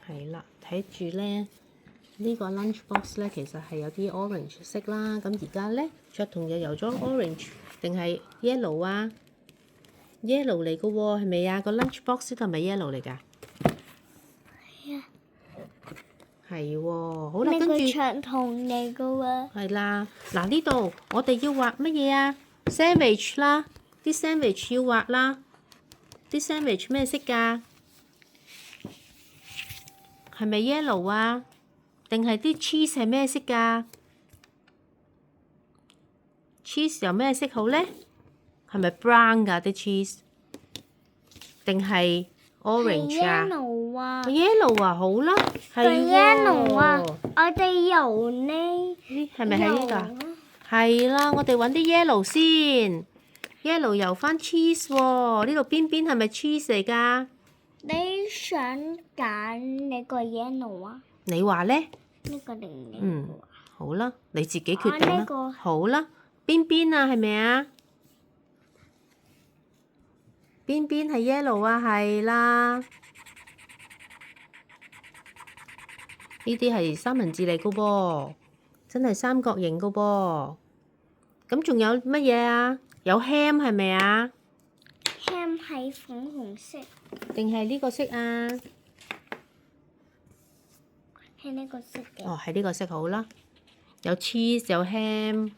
係啦，睇住咧，呢個 lunch box 咧其實係有啲 orange 色啦。咁而家咧，卓彤又油咗 orange 定係 yellow 啊？yellow 嚟嘅喎，係咪啊？個 lunch box 呢個係咪 yellow 嚟㗎？係啊。係喎，好啦，跟呢個住長筒嚟嘅喎。係啦，嗱呢度我哋要畫乜嘢啊？sandwich 啦，啲 sandwich 要畫啦。啲 sandwich 咩色㗎？係咪 yellow 啊？定係啲 cheese 係咩色㗎？cheese 有咩色好咧？係咪 brown 㗎啲 cheese？定係 orange 啊？yellow 啊。yellow 啊，好啦，係喎。 yellow 啊，我哋油呢？係咪喺呢度？係啦，我哋揾啲 yellow 先。yellow 油翻 cheese 喎，呢度邊邊係咪 cheese 嚟㗎？你想揀呢個 yellow 啊？你話咧？呢個定呢個啊？好啦，你自己決定啦。呢個好啦，邊邊啊？係咪啊？邊邊係 yellow 啊？係啦。呢啲係三文治嚟嘅噃，真係三角形嘅噃。咁仲有乜嘢啊？有 ham 係咪啊？ ham 係粉紅色，定係呢個色啊？係呢個色嘅。哦，係呢個色好啦。有 cheese 有 ham。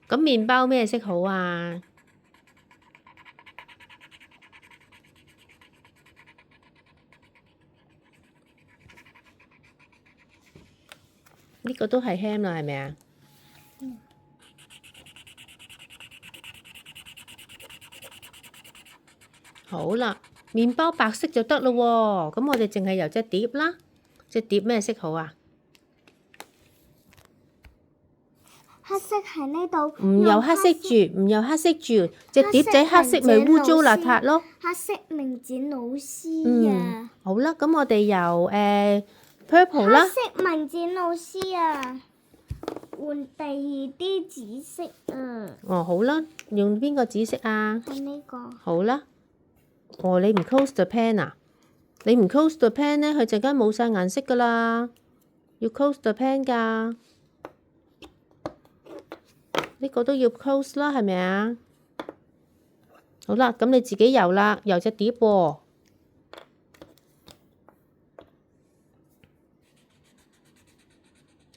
咁麵包咩色好啊？呢個都係 ham 啦，係咪啊？好啦，麵包白色就得咯喎。咁我哋淨係油隻碟啦。隻碟咩色好啊？黑色喺呢度。唔油黑色住，唔油黑色住。隻碟仔黑色咪污糟邋遢咯。黑色明展老師啊。好啦，咁我哋由purple 啦。黑色明展老師啊，換第二啲紫色啊。哦，好啦，用邊個紫色啊？係呢個。好啦。哦，你唔 close the pen 啊？你唔 close the pen 咧，佢陣間冇晒顏色噶啦。要 close the pen 㗎。呢個都要 close 啦，係咪啊？好啦，咁你自己油啦，油隻碟喎。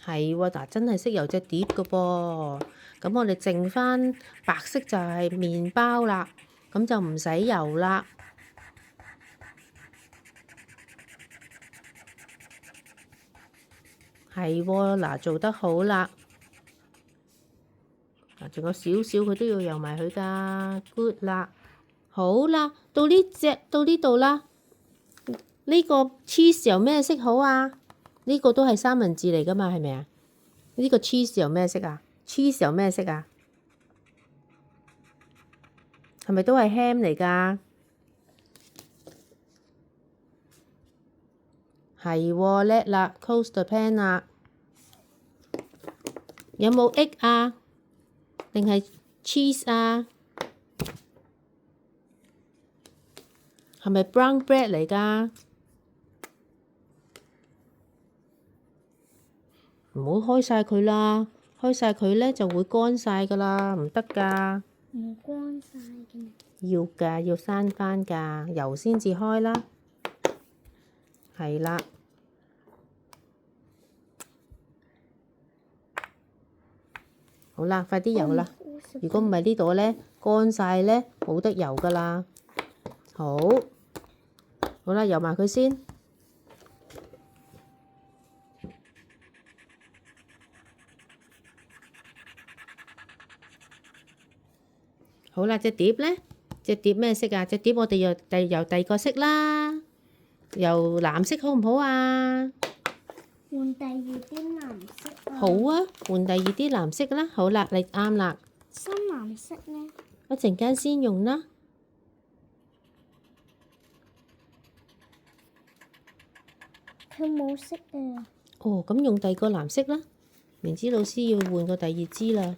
係喎，嗱，真係識油隻碟㗎噃。咁我哋剩翻白色就係麵包啦，咁就唔使油啦。係喎，嗱，做得好啦。嗱，仲有少少佢都要油埋佢㗎。good 啦，好啦，到呢度啦。呢個 cheese 油咩色好啊？呢個都係三文治嚟㗎嘛，係咪啊？呢個 cheese 油咩色啊？cheese 油咩色啊？係咪都係 ham 嚟㗎？係喎，叻啦 ，close the pan 啦。有冇 egg 啊？定係 cheese 啊？係咪 brown bread 嚟㗎？唔好開晒佢啦，開晒佢咧就會乾晒㗎啦，唔得㗎。唔乾晒嘅。要㗎，要閂返㗎，油先至開啦。係啦。好啦，快啲油啦！如果唔係呢度咧，乾晒咧，冇得油㗎啦。好啦，油埋佢先。好啦，隻碟咧，隻碟咩色啊？隻碟我哋油第二個色啦，油藍色好唔好啊？換第二啲藍色啊。好啊，換第二啲藍色啦。好啦，你啱啦。深藍色呢？一陣間先用啦。佢冇色啊。哦，咁用第二個藍色啦。明知老師要換個第二支啦。